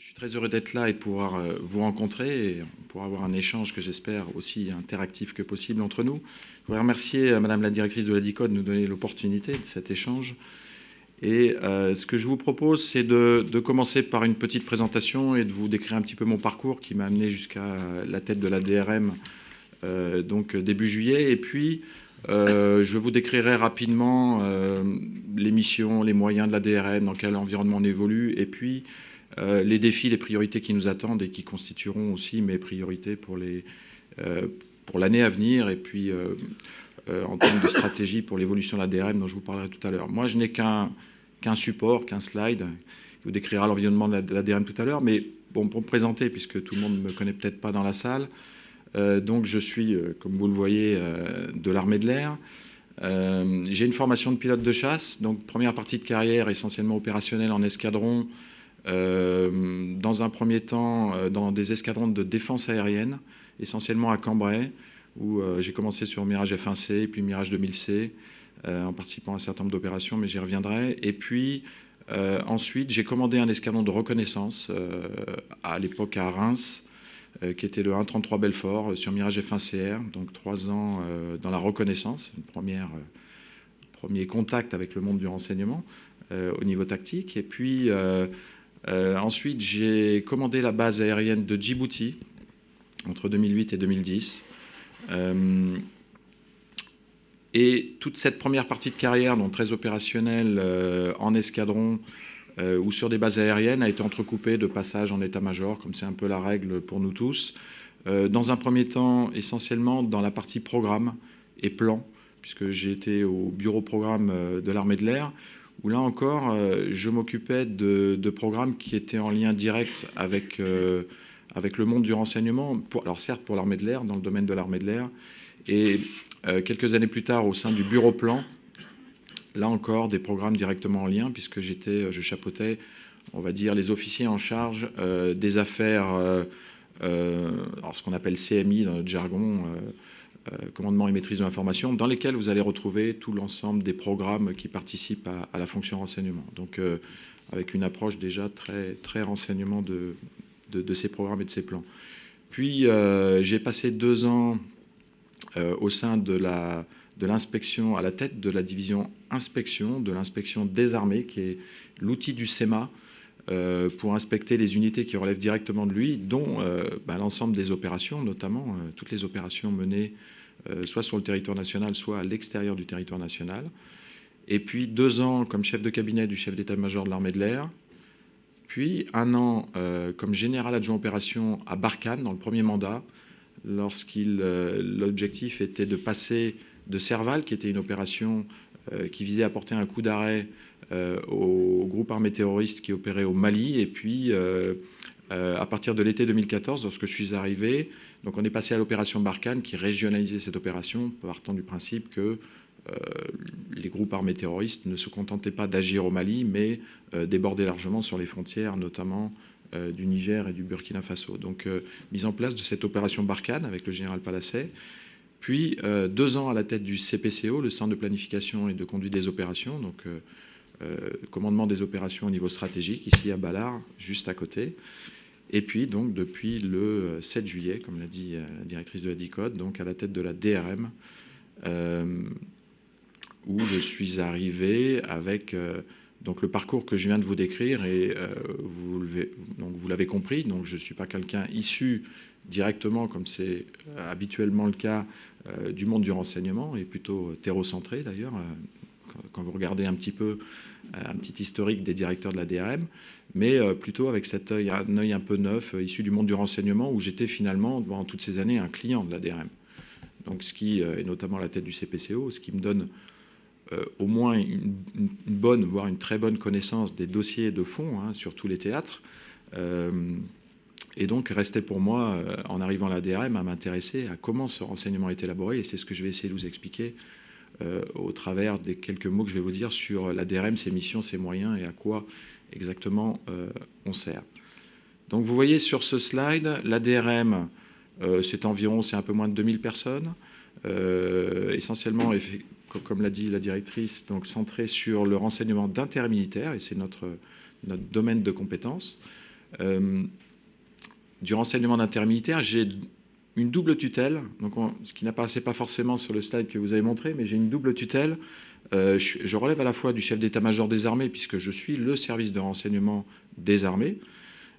Je suis très heureux d'être là et de pouvoir vous rencontrer et on pourra avoir un échange que j'espère aussi interactif que possible entre nous. Je voudrais remercier Madame la directrice de la DICODE de nous donner l'opportunité de cet échange. Et ce que je vous propose, c'est de commencer par une petite présentation et de vous décrire un petit peu mon parcours qui m'a amené jusqu'à la tête de la DRM donc début juillet. Et puis, je vous décrirai rapidement les missions, les moyens de la DRM, dans quel environnement on évolue, et puis les défis, les priorités qui nous attendent et qui constitueront aussi mes priorités pour l'année à venir, et puis en termes de stratégie pour l'évolution de la DRM dont je vous parlerai tout à l'heure. Moi, je n'ai qu'un support, qu'un slide, qui vous décrira l'environnement de la DRM tout à l'heure, mais bon, pour me présenter, puisque tout le monde ne me connaît peut-être pas dans la salle, donc je suis, comme vous le voyez, de l'armée de l'air. J'ai une formation de pilote de chasse, donc première partie de carrière essentiellement opérationnelle en escadron, dans un premier temps dans des escadrons de défense aérienne, essentiellement à Cambrai, où j'ai commencé sur Mirage F1C, puis Mirage 2000C, en participant à un certain nombre d'opérations, mais j'y reviendrai. Et puis ensuite, j'ai commandé un escadron de reconnaissance, à l'époque à Reims, qui était le 133 Belfort, sur Mirage F1CR, donc 3 ans dans la reconnaissance, premier contact avec le monde du renseignement au niveau tactique. Et puis ensuite, j'ai commandé la base aérienne de Djibouti entre 2008 et 2010. Et toute cette première partie de carrière, donc très opérationnelle en escadron ou sur des bases aériennes, a été entrecoupée de passages en état-major, comme c'est un peu la règle pour nous tous. Dans un premier temps, essentiellement dans la partie programme et plan, puisque j'ai été au bureau programme de l'armée de l'air, où là encore, je m'occupais de programmes qui étaient en lien direct avec le monde du renseignement, alors certes pour l'armée de l'air, dans le domaine de l'armée de l'air, et quelques années plus tard au sein du bureau plan, là encore des programmes directement en lien, puisque je chapeautais, on va dire, les officiers en charge des affaires, alors ce qu'on appelle CMI dans notre jargon, commandement et maîtrise de l'information, dans lesquels vous allez retrouver tout l'ensemble des programmes qui participent à la fonction renseignement. Donc avec une approche déjà très, très renseignement de ces programmes et de ces plans. Puis j'ai passé 2 ans au sein de l'inspection, à la tête de la division inspection, de l'inspection des armées, qui est l'outil du CEMA, pour inspecter les unités qui relèvent directement de lui, dont l'ensemble des opérations, notamment toutes les opérations menées soit sur le territoire national, soit à l'extérieur du territoire national. Et puis 2 ans comme chef de cabinet du chef d'état-major de l'armée de l'air, puis 1 an comme général adjoint opération à Barkhane, dans le premier mandat, l'objectif était de passer de Serval, qui était une opération qui visait à porter un coup d'arrêt au groupe armé terroriste qui opérait au Mali. Et puis, à partir de l'été 2014, lorsque je suis arrivé, donc on est passé à l'opération Barkhane, qui régionalisait cette opération, partant du principe que les groupes armés terroristes ne se contentaient pas d'agir au Mali, mais débordaient largement sur les frontières, notamment du Niger et du Burkina Faso. Donc, mise en place de cette opération Barkhane avec le général Palasset. Puis 2 ans à la tête du CPCO, le Centre de planification et de conduite des opérations, donc commandement des opérations au niveau stratégique, ici à Balard, juste à côté. Et puis, donc, depuis le 7 juillet, comme l'a dit la directrice de la DICODE, donc à la tête de la DRM, où je suis arrivé avec donc le parcours que je viens de vous décrire. Et vous l'avez compris, donc je ne suis pas quelqu'un issu directement, comme c'est habituellement le cas, du monde du renseignement, et plutôt terrocentré d'ailleurs, quand vous regardez un petit peu un petit historique des directeurs de la DRM, mais plutôt avec un œil un peu neuf, issu du monde du renseignement, où j'étais finalement, pendant toutes ces années, un client de la DRM. Donc ce qui est notamment à la tête du CPCO, ce qui me donne au moins une bonne, voire une très bonne connaissance des dossiers de fond sur tous les théâtres. Et donc, restait pour moi, en arrivant à la DRM, à m'intéresser à comment ce renseignement est élaboré. Et c'est ce que je vais essayer de vous expliquer au travers des quelques mots que je vais vous dire sur la DRM, ses missions, ses moyens et à quoi exactement on sert. Donc, vous voyez sur ce slide, la DRM, c'est un peu moins de 2000 personnes, essentiellement, comme l'a dit la directrice, donc centrée sur le renseignement d'intérêt militaire, et c'est notre domaine de compétences. Du renseignement d'intermilitaire, j'ai une double tutelle, donc ce qui n'apparaissait pas forcément sur le slide que vous avez montré, mais j'ai une double tutelle. Je relève à la fois du chef d'état-major des armées, puisque je suis le service de renseignement des armées,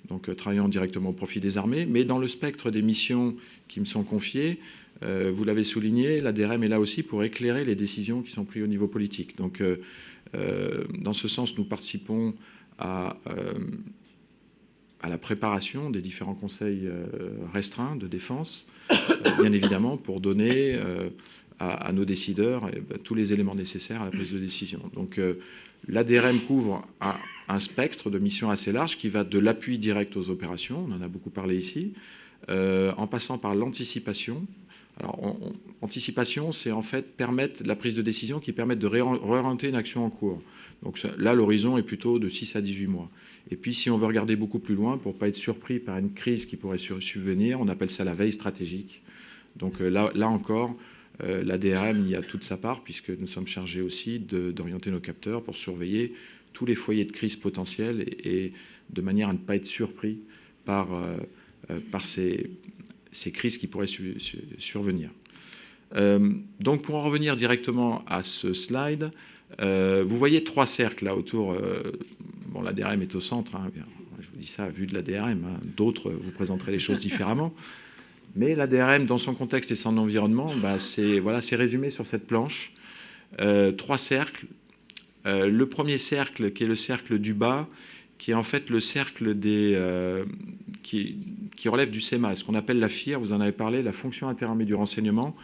donc travaillant directement au profit des armées, mais dans le spectre des missions qui me sont confiées, vous l'avez souligné, la DRM est là aussi pour éclairer les décisions qui sont prises au niveau politique. Donc, dans ce sens, nous participons à la préparation des différents conseils restreints de défense, bien évidemment, pour donner à nos décideurs tous les éléments nécessaires à la prise de décision. Donc, l'ADRM couvre un spectre de missions assez large qui va de l'appui direct aux opérations, on en a beaucoup parlé ici, en passant par l'anticipation. Alors, anticipation, c'est en fait permettre la prise de décision qui permettent de réorienter une action en cours. Donc là, l'horizon est plutôt de 6 à 18 mois. Et puis, si on veut regarder beaucoup plus loin, pour ne pas être surpris par une crise qui pourrait subvenir, on appelle ça la veille stratégique. Donc là encore, la DRM y a toute sa part, puisque nous sommes chargés aussi d'orienter nos capteurs pour surveiller tous les foyers de crise potentiels et de manière à ne pas être surpris par ces crises qui pourraient survenir. Donc, pour en revenir directement à ce slide, vous voyez 3 cercles là autour. Bon, la DRM est au centre, hein, je vous dis ça à vue de la DRM, hein, d'autres vous présenteraient les choses différemment. Mais la DRM, dans son contexte et son environnement, bah, c'est résumé sur cette planche. 3 cercles. Le premier cercle, qui est le cercle du bas, qui est en fait le cercle qui relève du CEMA, ce qu'on appelle la FIR, vous en avez parlé, la fonction interarmée du renseignement,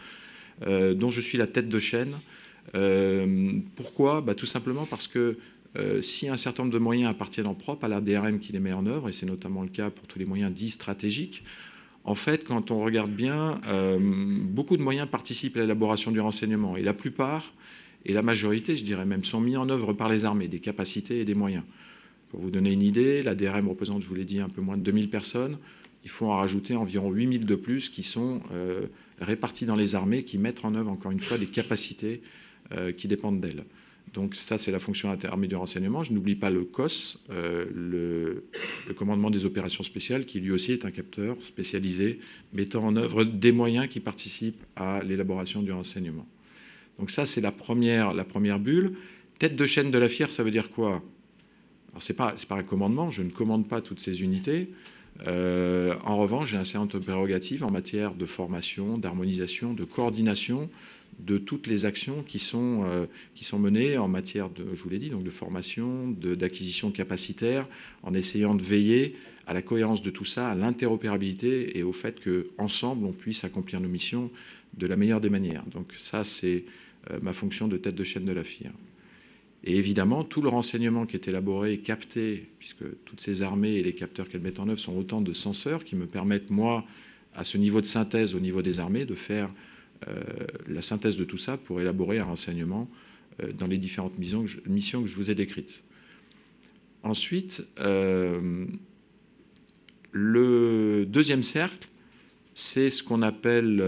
dont je suis la tête de chaîne. Pourquoi ? Bah, tout simplement parce que si un certain nombre de moyens appartiennent en propre à la DRM qui les met en œuvre, et c'est notamment le cas pour tous les moyens dits stratégiques, en fait, quand on regarde bien, beaucoup de moyens participent à l'élaboration du renseignement, et la plupart, et la majorité, je dirais même, sont mis en œuvre par les armées, des capacités et des moyens. Pour vous donner une idée, la DRM représente, je vous l'ai dit, un peu moins de 2000 personnes. Il faut en rajouter environ 8000 de plus qui sont répartis dans les armées, qui mettent en œuvre, encore une fois, des capacités qui dépendent d'elles. Donc ça, c'est la fonction interarmée du renseignement. Je n'oublie pas le COS, le commandement des opérations spéciales, qui lui aussi est un capteur spécialisé, mettant en œuvre des moyens qui participent à l'élaboration du renseignement. Donc ça, c'est la première bulle. Tête de chaîne de la FIR, ça veut dire quoi ? Alors, c'est pas un commandement, je ne commande pas toutes ces unités. En revanche, j'ai un certain nombre de prérogatives en matière de formation, d'harmonisation, de coordination de toutes les actions qui sont menées en matière de, je vous l'ai dit, donc de formation, d'acquisition capacitaire, en essayant de veiller à la cohérence de tout ça, à l'interopérabilité et au fait qu'ensemble, on puisse accomplir nos missions de la meilleure des manières. Donc ça, c'est ma fonction de tête de chaîne de la FIR. Et évidemment, tout le renseignement qui est élaboré et capté, puisque toutes ces armées et les capteurs qu'elles mettent en œuvre sont autant de senseurs qui me permettent, moi, à ce niveau de synthèse, au niveau des armées, de faire la synthèse de tout ça pour élaborer un renseignement dans les différentes missions que je vous ai décrites. Ensuite, le deuxième cercle, c'est ce qu'on appelle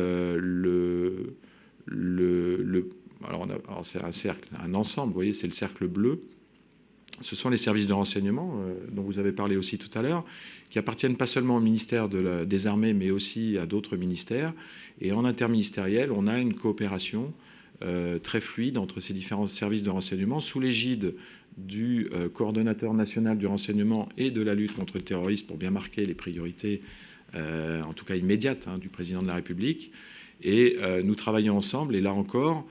alors c'est un cercle, un ensemble, vous voyez, c'est le cercle bleu. Ce sont les services de renseignement dont vous avez parlé aussi tout à l'heure, qui appartiennent pas seulement au ministère des Armées, mais aussi à d'autres ministères. Et en interministériel, on a une coopération très fluide entre ces différents services de renseignement, sous l'égide du coordonnateur national du renseignement et de la lutte contre le terrorisme, pour bien marquer les priorités, en tout cas immédiates, du président de la République. Et nous travaillons ensemble, et là encore,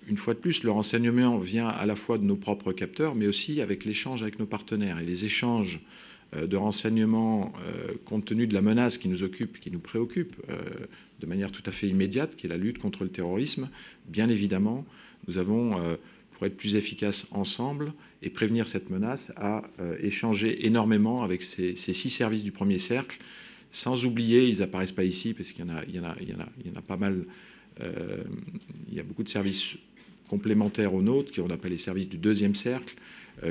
une fois de plus, le renseignement vient à la fois de nos propres capteurs, mais aussi avec l'échange avec nos partenaires. Et les échanges de renseignement, compte tenu de la menace qui nous occupe, qui nous préoccupe de manière tout à fait immédiate, qui est la lutte contre le terrorisme, bien évidemment, nous avons, pour être plus efficaces ensemble et prévenir cette menace, à échanger énormément avec ces 6 services du premier cercle, sans oublier, ils n'apparaissent pas ici, parce qu'il y en a pas mal, il y a beaucoup de services complémentaires aux nôtres, qu'on appelle les services du deuxième cercle,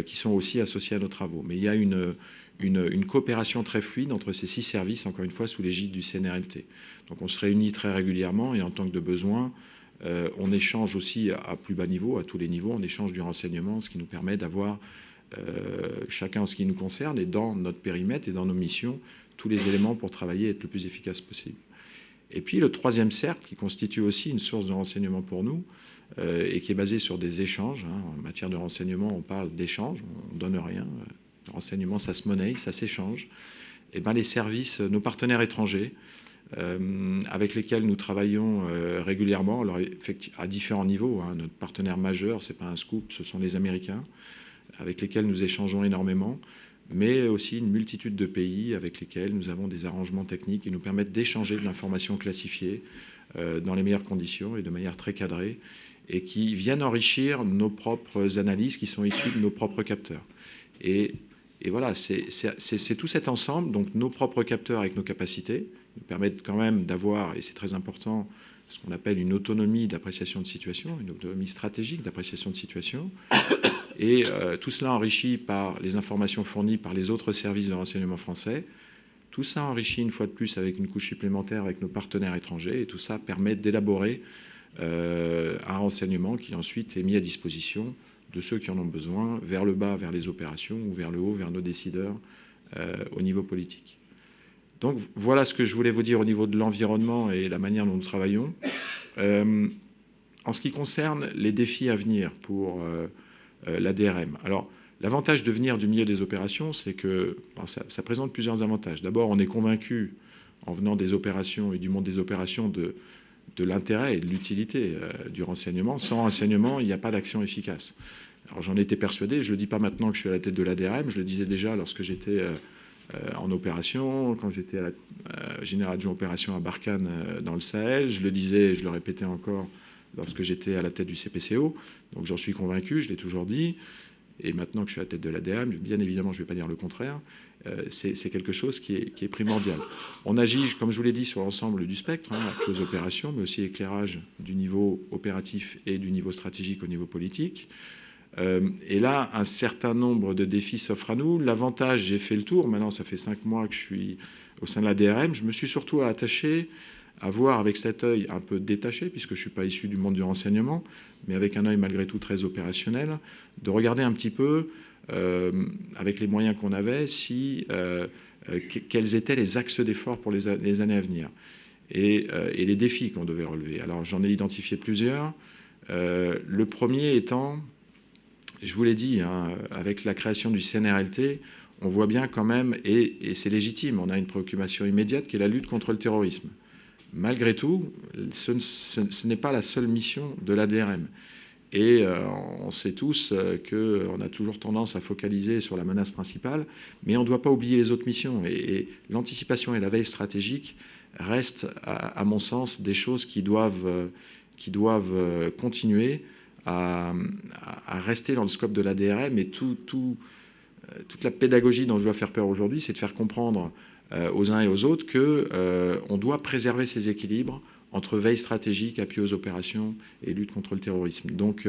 qui sont aussi associés à nos travaux. Mais il y a une coopération très fluide entre ces 6 services, encore une fois, sous l'égide du CNRLT. Donc on se réunit très régulièrement et en tant que de besoin, on échange aussi à plus bas niveau, à tous les niveaux, on échange du renseignement, ce qui nous permet d'avoir chacun en ce qui nous concerne et dans notre périmètre et dans nos missions, tous les éléments pour travailler et être le plus efficace possible. Et puis le troisième cercle, qui constitue aussi une source de renseignement pour nous, et qui est basé sur des échanges. En matière de renseignement, on parle d'échanges, on ne donne rien. Le renseignement, ça se monnaie, ça s'échange. Et ben, les services, nos partenaires étrangers, avec lesquels nous travaillons régulièrement, alors à différents niveaux. Notre partenaire majeur, ce n'est pas un scoop, ce sont les Américains, avec lesquels nous échangeons énormément, mais aussi une multitude de pays avec lesquels nous avons des arrangements techniques qui nous permettent d'échanger de l'information classifiée dans les meilleures conditions et de manière très cadrée, et qui viennent enrichir nos propres analyses qui sont issues de nos propres capteurs. Et voilà, c'est tout cet ensemble, donc nos propres capteurs avec nos capacités, nous permettent quand même d'avoir, et c'est très important, ce qu'on appelle une autonomie d'appréciation de situation, une autonomie stratégique d'appréciation de situation, et tout cela enrichi par les informations fournies par les autres services de renseignement français, tout ça enrichi une fois de plus avec une couche supplémentaire avec nos partenaires étrangers, et tout ça permet d'élaborer un renseignement qui ensuite est mis à disposition de ceux qui en ont besoin, vers le bas, vers les opérations, ou vers le haut, vers nos décideurs au niveau politique. Donc voilà ce que je voulais vous dire au niveau de l'environnement et la manière dont nous travaillons. En ce qui concerne les défis à venir pour l'ADRM, alors l'avantage de venir du milieu des opérations, c'est que ça présente plusieurs avantages. D'abord, on est convaincu, en venant des opérations et du monde des opérations, de l'intérêt et de l'utilité du renseignement. Sans renseignement, il n'y a pas d'action efficace. Alors j'en étais persuadé, je ne le dis pas maintenant que je suis à la tête de l'ADRM, je le disais déjà lorsque j'étais en opération, quand j'étais général adjoint opération à Barkhane dans le Sahel, je le disais et je le répétais encore lorsque j'étais à la tête du CPCO, donc j'en suis convaincu, je l'ai toujours dit, et maintenant que je suis à la tête de l'ADRM, bien évidemment je ne vais pas dire le contraire, c'est quelque chose qui est primordial. On agit, comme je vous l'ai dit, sur l'ensemble du spectre, avec les opérations, mais aussi éclairage du niveau opératif et du niveau stratégique au niveau politique. Et là, un certain nombre de défis s'offrent à nous. L'avantage, j'ai fait le tour, maintenant ça fait 5 mois que je suis au sein de l'ADRM, je me suis surtout attaché à voir avec cet œil un peu détaché, puisque je ne suis pas issu du monde du renseignement, mais avec un œil malgré tout très opérationnel, de regarder un petit peu, avec les moyens qu'on avait, quels étaient les axes d'effort pour les années à venir et les défis qu'on devait relever. Alors j'en ai identifié plusieurs. Le premier étant, je vous l'ai dit, avec la création du CNRLT, on voit bien quand même, et c'est légitime, on a une préoccupation immédiate qui est la lutte contre le terrorisme. Malgré tout, ce n'est pas la seule mission de l'ADRM. Et on sait tous qu'on a toujours tendance à focaliser sur la menace principale, mais on ne doit pas oublier les autres missions. Et l'anticipation et la veille stratégique restent, à mon sens, des choses qui doivent continuer à rester dans le scope de l'ADRM. Et toute la pédagogie dont je dois faire peur aujourd'hui, c'est de faire comprendre aux uns et aux autres qu'on doit préserver ces équilibres entre veille stratégique, appui aux opérations et lutte contre le terrorisme. Donc,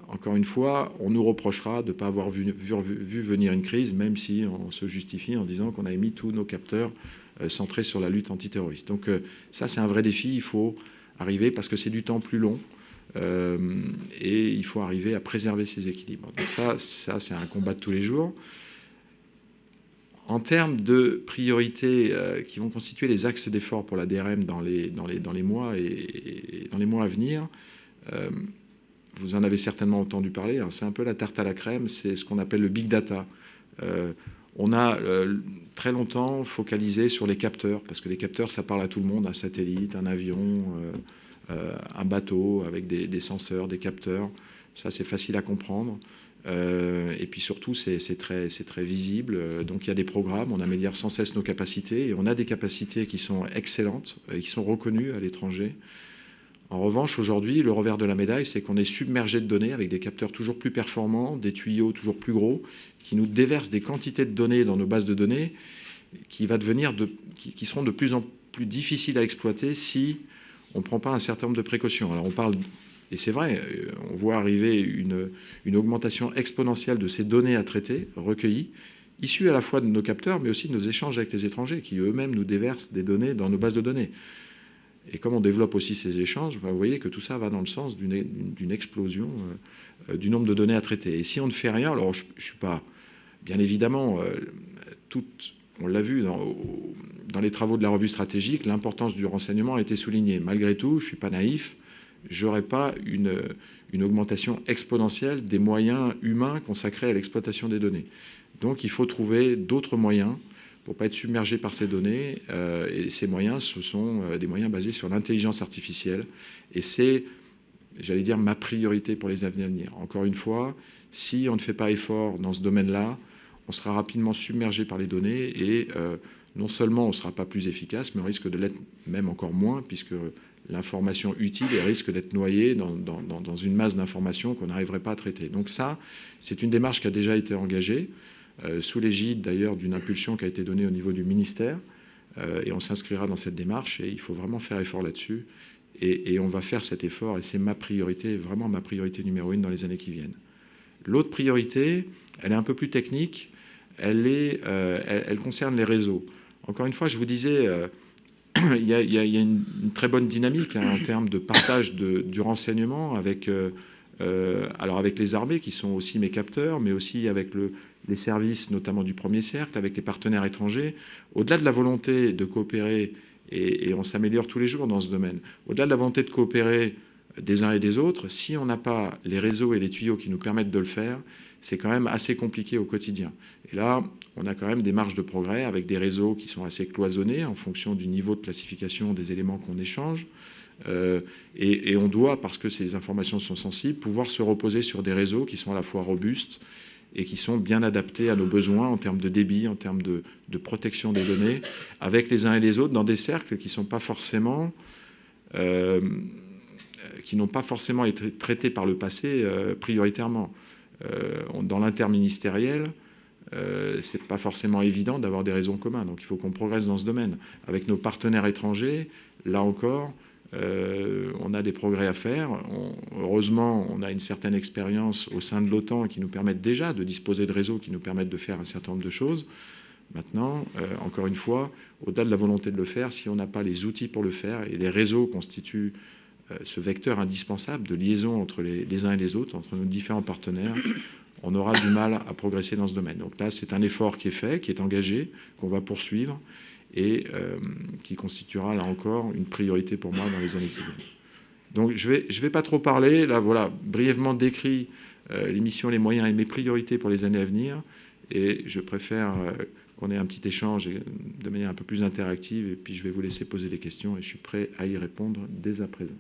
encore une fois, on nous reprochera de ne pas avoir vu venir une crise, même si on se justifie en disant qu'on avait mis tous nos capteurs centrés sur la lutte antiterroriste. Donc ça, c'est un vrai défi. Il faut arriver, parce que c'est du temps plus long, et il faut arriver à préserver ces équilibres. Donc ça c'est un combat de tous les jours. En termes de priorités qui vont constituer les axes d'effort pour la DRM dans les mois et dans les mois à venir, vous en avez certainement entendu parler, c'est un peu la tarte à la crème, c'est ce qu'on appelle le big data. On a très longtemps focalisé sur les capteurs, parce que les capteurs, ça parle à tout le monde, un satellite, un avion, un bateau avec des senseurs, des capteurs, ça c'est facile à comprendre. Et puis surtout, c'est très visible. Donc il y a des programmes, on améliore sans cesse nos capacités, et on a des capacités qui sont excellentes, qui sont reconnues à l'étranger. En revanche, aujourd'hui, le revers de la médaille, c'est qu'on est submergé de données avec des capteurs toujours plus performants, des tuyaux toujours plus gros, qui nous déversent des quantités de données dans nos bases de données qui seront de plus en plus difficiles à exploiter si on ne prend pas un certain nombre de précautions. Alors on parle... Et c'est vrai, on voit arriver une augmentation exponentielle de ces données à traiter, recueillies, issues à la fois de nos capteurs, mais aussi de nos échanges avec les étrangers, qui eux-mêmes nous déversent des données dans nos bases de données. Et comme on développe aussi ces échanges, vous voyez que tout ça va dans le sens d'une explosion du nombre de données à traiter. Et si on ne fait rien, alors je ne suis pas... Bien évidemment, on l'a vu dans les travaux de la revue stratégique, l'importance du renseignement a été soulignée. Malgré tout, je ne suis pas naïf, je n'aurai pas une augmentation exponentielle des moyens humains consacrés à l'exploitation des données. Donc il faut trouver d'autres moyens pour ne pas être submergé par ces données. Et ces moyens, ce sont des moyens basés sur l'intelligence artificielle. Et c'est, j'allais dire, ma priorité pour les années à venir. Encore une fois, si on ne fait pas effort dans ce domaine-là, on sera rapidement submergé par les données et non seulement on ne sera pas plus efficace, mais on risque de l'être même encore moins, puisque l'information utile risque d'être noyée dans une masse d'informations qu'on n'arriverait pas à traiter. Donc ça, c'est une démarche qui a déjà été engagée, sous l'égide d'ailleurs d'une impulsion qui a été donnée au niveau du ministère, et on s'inscrira dans cette démarche, et il faut vraiment faire effort là-dessus, et on va faire cet effort, et c'est ma priorité, vraiment ma priorité numéro 1 dans les années qui viennent. L'autre priorité, elle est un peu plus technique, elle concerne les réseaux. Encore une fois, je vous disais, il y a une très bonne dynamique en termes de partage du renseignement avec les armées qui sont aussi mes capteurs, mais aussi avec les services, notamment du premier cercle, avec les partenaires étrangers. Au-delà de la volonté de coopérer, et on s'améliore tous les jours dans ce domaine, au-delà de la volonté de coopérer des uns et des autres, si on n'a pas les réseaux et les tuyaux qui nous permettent de le faire, c'est quand même assez compliqué au quotidien. Et là, on a quand même des marges de progrès avec des réseaux qui sont assez cloisonnés en fonction du niveau de classification des éléments qu'on échange. Et on doit, parce que ces informations sont sensibles, pouvoir se reposer sur des réseaux qui sont à la fois robustes et qui sont bien adaptés à nos besoins en termes de débit, en termes de protection des données, avec les uns et les autres dans des cercles qui sont pas forcément... qui n'ont pas forcément été traités par le passé prioritairement. Dans l'interministériel, c'est pas forcément évident d'avoir des réseaux communs. Donc il faut qu'on progresse dans ce domaine. Avec nos partenaires étrangers, là encore, on a des progrès à faire. Heureusement, on a une certaine expérience au sein de l'OTAN qui nous permettent déjà de disposer de réseaux qui nous permettent de faire un certain nombre de choses. Maintenant, encore une fois, au-delà de la volonté de le faire, si on n'a pas les outils pour le faire, et les réseaux constituent ce vecteur indispensable de liaison entre les uns et les autres, entre nos différents partenaires, on aura du mal à progresser dans ce domaine. Donc là, c'est un effort qui est fait, qui est engagé, qu'on va poursuivre et qui constituera, là encore, une priorité pour moi dans les années qui viennent. Donc je vais pas trop parler. Là, voilà, brièvement décrit les missions, les moyens et mes priorités pour les années à venir. Et je préfère qu'on ait un petit échange de manière un peu plus interactive. Et puis, je vais vous laisser poser des questions et je suis prêt à y répondre dès à présent.